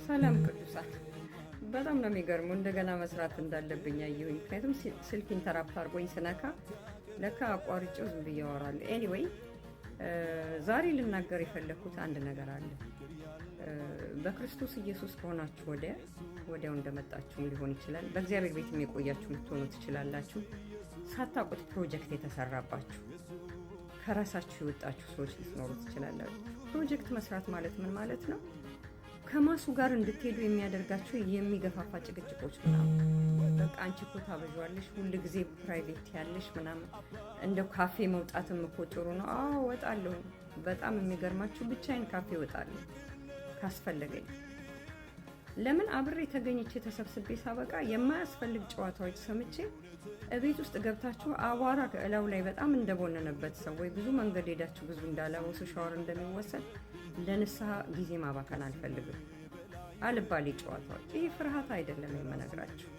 ሰላም ቅዱሳን፣ በጣም ነው የሚገርመው። እንደገና መስራት እንዳለብኝ አየሁኝ። ምክንያቱም ስልክ ኢንተራፕት አድርጎኝ ስነካ ለካ አቋርጬው ዝም ብዬ አወራለሁ። ኤኒዌይ ዛሬ ልናገር የፈለግኩት አንድ ነገር አለ። በክርስቶስ ኢየሱስ ከሆናችሁ ወዲያው እንደመጣችሁም ሊሆን ይችላል። በእግዚአብሔር ቤትም የቆያችሁ ልትሆኑ ትችላላችሁ። ሳታውቁት ፕሮጀክት የተሰራባችሁ ከራሳችሁ የወጣችሁ ሰዎች ልትኖሩ ትችላላችሁ። ፕሮጀክት መስራት ማለት ምን ማለት ነው? ከማሱ ጋር እንድትሄዱ የሚያደርጋችሁ የሚገፋፋ ጭቅጭቆች ምናምን። በቃ አንቺ እኮ ታበዣዋለሽ፣ ሁል ጊዜ ፕራይቬት ያለሽ ምናምን። እንደው ካፌ መውጣትም እኮ ጥሩ ነው። አዎ እወጣለሁ። በጣም የሚገርማችሁ ብቻዬን ካፌ እወጣለሁ ካስፈለገኝ። ለምን አብሬ ተገኝቼ ተሰብስቤ ሳበቃ የማያስፈልግ ጨዋታዎች ሰምቼ እቤት ውስጥ ገብታችሁ አቧራ ከእላው ላይ በጣም እንደቦነነበት ሰው ወይ ብዙ መንገድ ሄዳችሁ ብዙ እንዳላወሱ ሻወር እንደሚወሰድ ለንስሐ ጊዜ ማባከን አልፈልግም። አልባሌ ጨዋታዎች፣ ይህ ፍርሃት አይደለም የምነግራችሁ።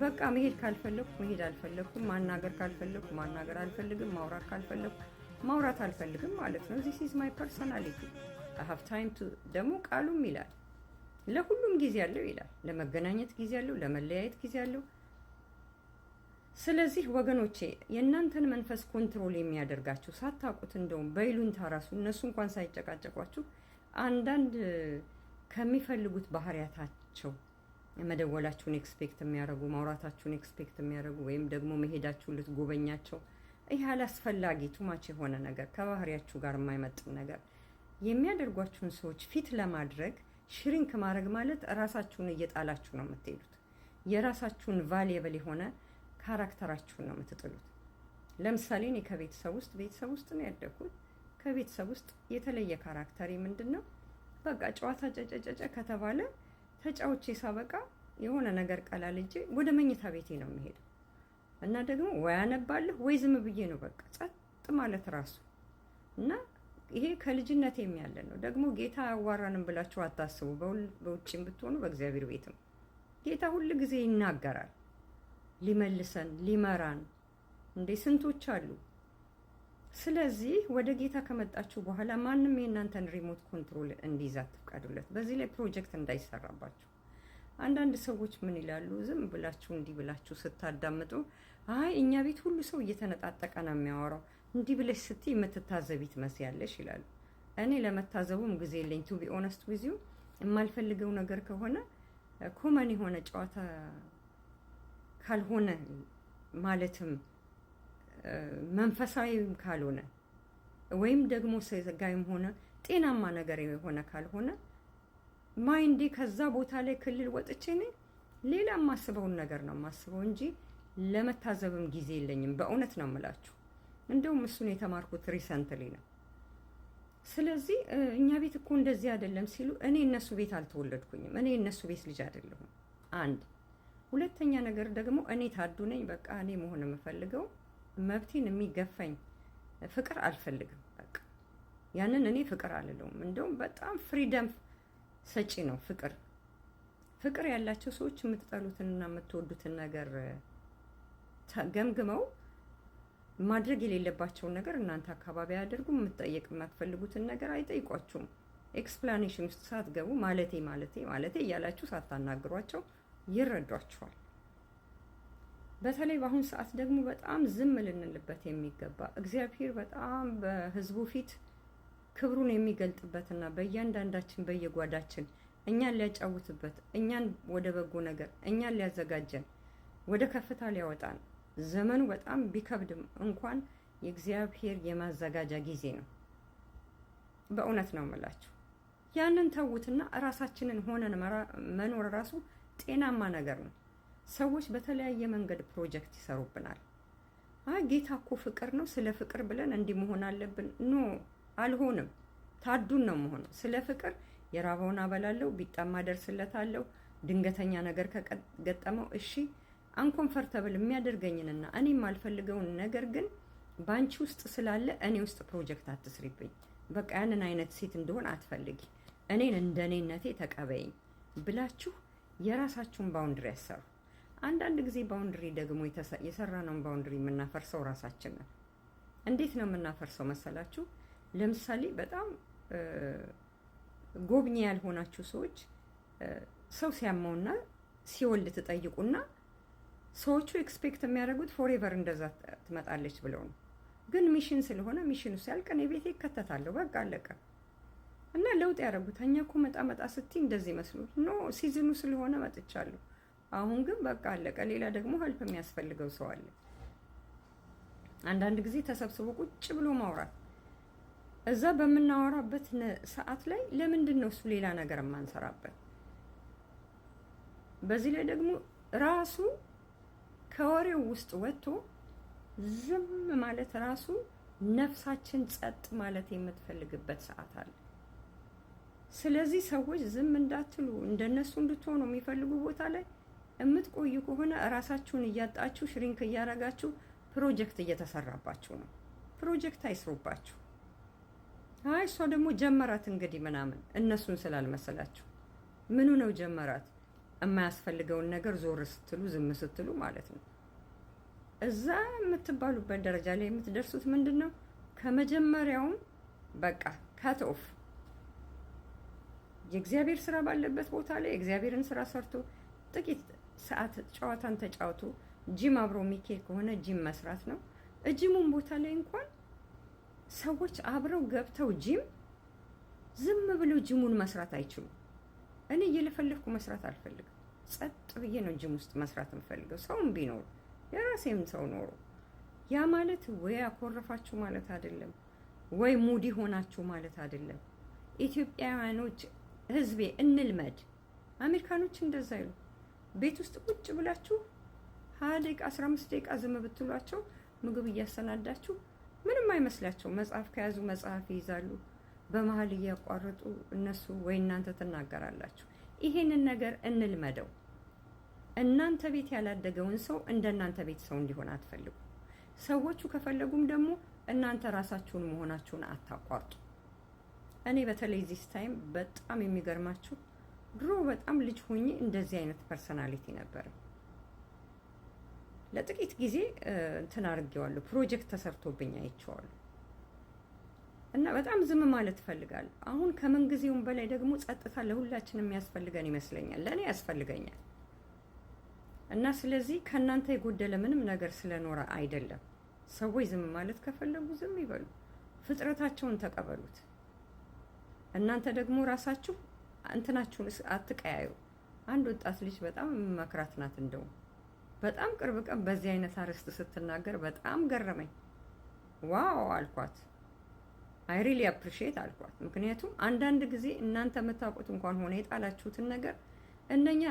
በቃ መሄድ ካልፈለኩ መሄድ አልፈለኩም፣ ማናገር ካልፈለኩ ማናገር አልፈልግም፣ ማውራት ካልፈለኩ ማውራት አልፈልግም ማለት ነው። ዚስ ኢዝ ማይ ፐርሶናሊቲ። አይ ሃቭ ታይም ቱ ደግሞ ቃሉም ይላል ለሁሉም ጊዜ አለው ይላል። ለመገናኘት ጊዜ አለው፣ ለመለያየት ጊዜ አለው። ስለዚህ ወገኖቼ የእናንተን መንፈስ ኮንትሮል የሚያደርጋችሁ ሳታውቁት እንደውም በይሉኝታ ራሱ እነሱ እንኳን ሳይጨቃጨቋችሁ አንዳንድ ከሚፈልጉት ባህሪያታቸው መደወላችሁን ኤክስፔክት የሚያደርጉ ማውራታችሁን ኤክስፔክት የሚያደርጉ ወይም ደግሞ መሄዳችሁን ልትጎበኛቸው ይህ አላስፈላጊ ቱማች የሆነ ነገር ከባህሪያችሁ ጋር የማይመጥን ነገር የሚያደርጓችሁን ሰዎች ፊት ለማድረግ ሽሪንክ ማድረግ ማለት ራሳችሁን እየጣላችሁ ነው የምትሄዱት። የራሳችሁን ቫልየብል የሆነ ካራክተራችሁን ነው የምትጥሉት። ለምሳሌ እኔ ቤተሰብ ውስጥ ነው ያደግኩት። ከቤተሰብ ውስጥ የተለየ ካራክተሪ ምንድን ነው? በቃ ጨዋታ ጨጨጨጨ ከተባለ ተጫውቼ ሳበቃ የሆነ ነገር ቀላልጄ ወደ መኝታ ቤቴ ነው የምሄደው እና ደግሞ ወይ አነባለሁ ወይ ዝም ብዬ ነው በቃ ጸጥ ማለት ራሱ እና ይሄ ከልጅነት የሚያለ ነው። ደግሞ ጌታ አያዋራንም ብላችሁ አታስቡ። በውጭም ብትሆኑ በእግዚአብሔር ቤትም ጌታ ሁል ጊዜ ይናገራል፣ ሊመልሰን ሊመራን። እንዴ ስንቶች አሉ። ስለዚህ ወደ ጌታ ከመጣችሁ በኋላ ማንም የእናንተን ሪሞት ኮንትሮል እንዲይዝ አትፍቀዱለት። በዚህ ላይ ፕሮጀክት እንዳይሰራባችሁ። አንዳንድ ሰዎች ምን ይላሉ? ዝም ብላችሁ እንዲህ ብላችሁ ስታዳምጡ አይ እኛ ቤት ሁሉ ሰው እየተነጣጠቀ ነው የሚያወራው፣ እንዲህ ብለሽ ስትይ የምትታዘቢ ትመስያለሽ ይላሉ። እኔ ለመታዘቡም ጊዜ የለኝ። ቱ ቢ ኦነስት ዊዝ ዩ የማልፈልገው ነገር ከሆነ ኮመን የሆነ ጨዋታ ካልሆነ ማለትም መንፈሳዊም ካልሆነ ወይም ደግሞ ስጋዊም ሆነ ጤናማ ነገር የሆነ ካልሆነ ማይንዴ ከዛ ቦታ ላይ ክልል ወጥቼ ነኝ ሌላ የማስበውን ነገር ነው የማስበው እንጂ ለመታዘብም ጊዜ የለኝም። በእውነት ነው የምላችሁ። እንደውም እሱን የተማርኩት ሪሰንትሊ ነው። ስለዚህ እኛ ቤት እኮ እንደዚህ አይደለም ሲሉ እኔ እነሱ ቤት አልተወለድኩኝም። እኔ እነሱ ቤት ልጅ አይደለሁም። አንድ ሁለተኛ ነገር ደግሞ እኔ ታዱ ነኝ። በቃ እኔ መሆን የምፈልገው መብቴን የሚገፋኝ ፍቅር አልፈልግም። በቃ ያንን እኔ ፍቅር አልለውም። እንደውም በጣም ፍሪደም ሰጪ ነው ፍቅር ያላቸው ሰዎች የምትጠሉትንና የምትወዱትን ነገር ገምግመው ማድረግ የሌለባቸውን ነገር እናንተ አካባቢ አያደርጉም። የምትጠየቅ የማትፈልጉትን ነገር አይጠይቋችሁም። ኤክስፕላኔሽን ውስጥ ሳትገቡ ማለቴ እያላችሁ ሳታናግሯቸው ይረዷችኋል። በተለይ በአሁኑ ሰዓት ደግሞ በጣም ዝም ልንልበት የሚገባ እግዚአብሔር በጣም በሕዝቡ ፊት ክብሩን የሚገልጥበትና በእያንዳንዳችን በየጓዳችን እኛን ሊያጫውትበት እኛን ወደ በጎ ነገር እኛን ሊያዘጋጀን ወደ ከፍታ ሊያወጣን ዘመኑ በጣም ቢከብድም እንኳን የእግዚአብሔር የማዘጋጃ ጊዜ ነው። በእውነት ነው የምላችሁ። ያንን ተዉትና ራሳችንን ሆነን መኖር ራሱ ጤናማ ነገር ነው። ሰዎች በተለያየ መንገድ ፕሮጀክት ይሰሩብናል። አይ ጌታ እኮ ፍቅር ነው፣ ስለ ፍቅር ብለን እንዲህ መሆን አለብን። ኖ አልሆንም። ታዱን ነው መሆነው። ስለ ፍቅር የራበውን አበላለሁ፣ ቢጠማ ደርስለታለሁ፣ ድንገተኛ ነገር ከገጠመው እሺ አንኮምፈርተብል የሚያደርገኝንና እኔ የማልፈልገውን ነገር ግን በአንቺ ውስጥ ስላለ እኔ ውስጥ ፕሮጀክት አትስሪብኝ። በቃ ያንን አይነት ሴት እንደሆን አትፈልጊ፣ እኔን እንደኔነቴ ተቀበይኝ ብላችሁ የራሳችሁን ባውንድሪ ያሰሩ። አንዳንድ ጊዜ ባውንድሪ ደግሞ የሰራነውን ባውንድሪ የምናፈርሰው ራሳችን ነን። እንዴት ነው የምናፈርሰው መሰላችሁ? ለምሳሌ በጣም ጎብኚ ያልሆናችሁ ሰዎች ሰው ሲያመውና ሲወልድ ትጠይቁና ሰዎቹ ኤክስፔክት የሚያደርጉት ፎሬቨር እንደዛ ትመጣለች ብለው ነው። ግን ሚሽን ስለሆነ ሚሽኑ ሲያልቅ እኔ ቤቴ ይከተታለሁ። በቃ አለቀ። እና ለውጥ ያደረጉት እኛ እኮ መጣ ስትይ እንደዚህ መስሎ ኖ ሲዝኑ ስለሆነ መጥቻለሁ። አሁን ግን በቃ አለቀ። ሌላ ደግሞ ሄልፕ የሚያስፈልገው ሰው አለ። አንዳንድ ጊዜ ተሰብስቦ ቁጭ ብሎ ማውራት እዛ በምናወራበት ሰዓት ላይ ለምንድን ነው እሱ ሌላ ነገር የማንሰራበት? በዚህ ላይ ደግሞ ራሱ ከወሬው ውስጥ ወጥቶ ዝም ማለት ራሱ ነፍሳችን ጸጥ ማለት የምትፈልግበት ሰዓት አለ። ስለዚህ ሰዎች ዝም እንዳትሉ እንደነሱ እንድትሆኑ የሚፈልጉ ቦታ ላይ የምትቆዩ ከሆነ ራሳችሁን እያጣችሁ ሽሪንክ እያረጋችሁ ፕሮጀክት እየተሰራባችሁ ነው። ፕሮጀክት አይስሩባችሁ። አይ እሷ ደግሞ ጀመራት እንግዲህ ምናምን እነሱን ስላልመሰላችሁ ምኑ ነው ጀመራት? የማያስፈልገውን ነገር ዞር ስትሉ ዝም ስትሉ ማለት ነው። እዛ የምትባሉበት ደረጃ ላይ የምትደርሱት ምንድን ነው? ከመጀመሪያውም በቃ ካት ኦፍ የእግዚአብሔር ስራ ባለበት ቦታ ላይ የእግዚአብሔርን ስራ ሰርቶ ጥቂት ሰዓት ጨዋታን ተጫውቶ ጂም አብሮ የሚኬድ ከሆነ ጂም መስራት ነው። ጂሙን ቦታ ላይ እንኳን ሰዎች አብረው ገብተው ጂም ዝም ብለው ጂሙን መስራት አይችሉም። እኔ እየለፈለፍኩ መስራት አልፈልግም። ጸጥ ብዬ ነው ጂም ውስጥ መስራት የምፈልገው። ሰውም ቢኖር የራሴም ሰው ኖሮ ያ ማለት ወይ አኮረፋችሁ ማለት አይደለም፣ ወይ ሙዲ ሆናችሁ ማለት አይደለም። ኢትዮጵያውያኖች ህዝቤ እንልመድ። አሜሪካኖች እንደዛ ይሉ ቤት ውስጥ ቁጭ ብላችሁ 20 ደቂቃ 15 ደቂቃ ዝም ብትሏቸው ምግብ እያሰናዳችሁ ምንም አይመስላቸው። መጽሐፍ ከያዙ መጽሐፍ ይይዛሉ። በመሀል እያቋረጡ እነሱ ወይ እናንተ ትናገራላችሁ። ይሄንን ነገር እንልመደው። እናንተ ቤት ያላደገውን ሰው እንደናንተ ቤት ሰው እንዲሆን አትፈልጉ። ሰዎቹ ከፈለጉም ደግሞ እናንተ ራሳችሁን መሆናችሁን አታቋርጡ። እኔ በተለይ ዚስ ታይም በጣም የሚገርማችሁ ድሮ በጣም ልጅ ሆኜ እንደዚህ አይነት ፐርሰናሊቲ ነበር። ለጥቂት ጊዜ እንትን አድርጌዋለሁ። ፕሮጀክት ተሰርቶብኝ አይቼዋለሁ እና በጣም ዝም ማለት እፈልጋለሁ። አሁን ከምን ጊዜውም በላይ ደግሞ ጸጥታ ለሁላችንም የሚያስፈልገን ይመስለኛል። ለእኔ ያስፈልገኛል። እና ስለዚህ ከእናንተ የጎደለ ምንም ነገር ስለኖረ አይደለም። ሰዎች ዝም ማለት ከፈለጉ ዝም ይበሉ። ፍጥረታቸውን ተቀበሉት። እናንተ ደግሞ ራሳችሁ እንትናችሁን አትቀያዩ። አንድ ወጣት ልጅ በጣም መክራት ናት። እንደውም በጣም ቅርብ ቀን በዚህ አይነት አርዕስት ስትናገር በጣም ገረመኝ። ዋው አልኳት። አይ ሪሊ አፕሪሺየት አልኳት። ምክንያቱም አንዳንድ ጊዜ እናንተ የምታውቁት እንኳን ሆነ የጣላችሁትን ነገር እነኛ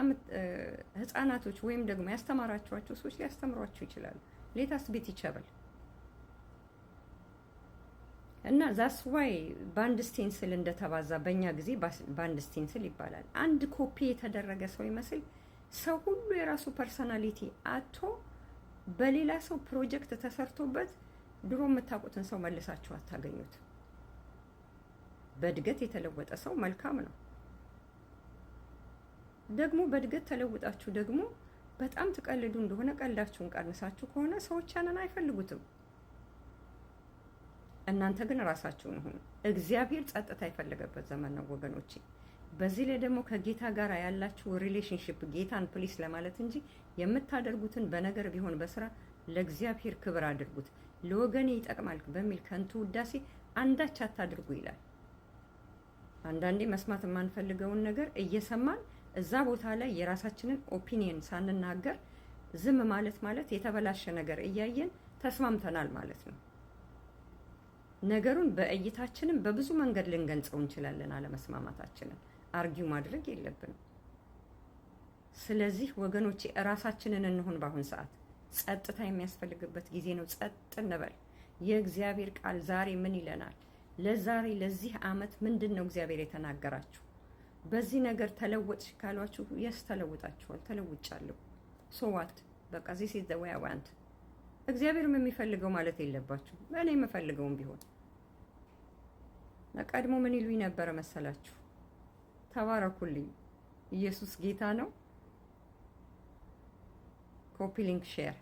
ህፃናቶች ወይም ደግሞ ያስተማራችኋቸው ሰዎች ሊያስተምሯችሁ ይችላሉ። ሌታስ ቤት ይቸበል እና ዛስ ዋይ ባንድ ስቴንስል እንደተባዛ በእኛ ጊዜ ባንድ ስቴንስል ይባላል። አንድ ኮፒ የተደረገ ሰው ይመስል ሰው ሁሉ የራሱ ፐርሰናሊቲ አቶ በሌላ ሰው ፕሮጀክት ተሰርቶበት ድሮ የምታውቁትን ሰው መልሳችሁ አታገኙት። በእድገት የተለወጠ ሰው መልካም ነው። ደግሞ በእድገት ተለውጣችሁ ደግሞ በጣም ትቀልዱ እንደሆነ ቀልዳችሁን ቀንሳችሁ ከሆነ ሰዎች ያንን አይፈልጉትም። እናንተ ግን ራሳችሁን ሁኑ። እግዚአብሔር ጸጥታ የፈለገበት ዘመን ነው ወገኖቼ። በዚህ ላይ ደግሞ ከጌታ ጋር ያላችሁ ሪሌሽንሺፕ ጌታን ፕሊስ ለማለት እንጂ የምታደርጉትን በነገር ቢሆን በስራ ለእግዚአብሔር ክብር አድርጉት። ለወገኔ ይጠቅማል በሚል ከንቱ ውዳሴ አንዳች አታድርጉ ይላል። አንዳንዴ መስማት የማንፈልገውን ነገር እየሰማን እዛ ቦታ ላይ የራሳችንን ኦፒኒየን ሳንናገር ዝም ማለት የተበላሸ ነገር እያየን ተስማምተናል ማለት ነው። ነገሩን በእይታችንም በብዙ መንገድ ልንገልጸው እንችላለን። አለመስማማታችንን አርጊው ማድረግ የለብንም። ስለዚህ ወገኖቼ እራሳችንን እንሁን። በአሁን ሰዓት ጸጥታ የሚያስፈልግበት ጊዜ ነው። ጸጥ እንበል። የእግዚአብሔር ቃል ዛሬ ምን ይለናል? ለዛሬ ለዚህ ዓመት ምንድን ነው እግዚአብሔር የተናገራችሁ? በዚህ ነገር ተለወጥሽ ካሏችሁ የስ ተለውጣችኋል። ተለውጫለሁ። ሶ ዋት በቃ ዚስ ኢዝ ዘ ዌይ አይ ዋንት። እግዚአብሔርም የሚፈልገው ማለት የለባችሁ። እኔ የምፈልገውም ቢሆን ቀድሞ ምን ይሉኝ ነበረ መሰላችሁ? ተባረኩልኝ። ኢየሱስ ጌታ ነው። ኮፒ ሊንክ ሼር